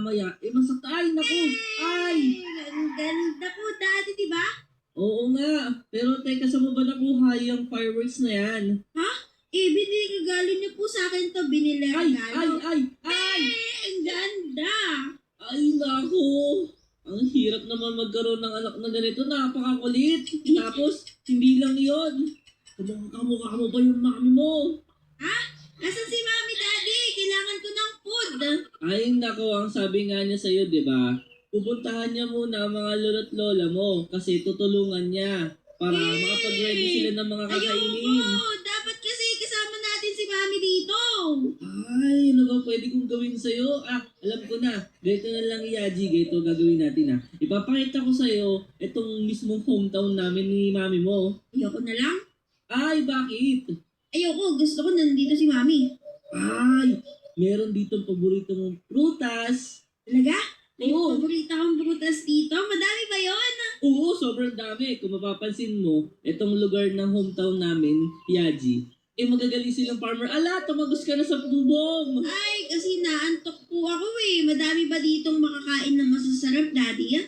mamaya, masakta. Ay, naku! Ay! Ang ganda po dati, di ba? Oo nga. Pero teka, saan mo ba nakuha yung fireworks na yan? Ha? Binigalo niyo po sa akin to. Binili Ay! Ay! regalo. Ay! Ay! Ang ganda. Ay, naku! Ang hirap naman magkaroon ng anak na ganito. Napakakulit. Tapos, hindi lang yon. Kamukha mo ba yung mami mo? Ha? Nasaan si Mami, Daddy? Kailangan ko ng food. Ay, nako, ang sabi nga niya sa'yo, di ba? Pupuntahan niya muna ang mga lolo't lola mo kasi tutulungan niya para makapag-ready sila ng mga kakainin. Ayoko. Dapat kasi kasama natin si Mami dito. Ay, ano ba pwede kong gawin sa'yo? Alam ko na. Ganito na lang, Yaji. Ganito gagawin natin, Ipapakita ko sa'yo itong mismong hometown namin ni mami mo. Ayoko na lang. Ay, bakit? Ayoko. Gusto ko nandito si Mami. Ay, meron dito paborito mong prutas. Talaga? May Oo. paborito akong prutas dito. Madami ba yun? Oo, sobrang dami. Kung mapapansin mo, itong lugar ng hometown namin, Yaji, magagaling silang farmer. Ala, tumagos ka na sa bubong. Ay, kasi naantok po ako eh. Madami ba ditong makakain ng masasarap, Daddy?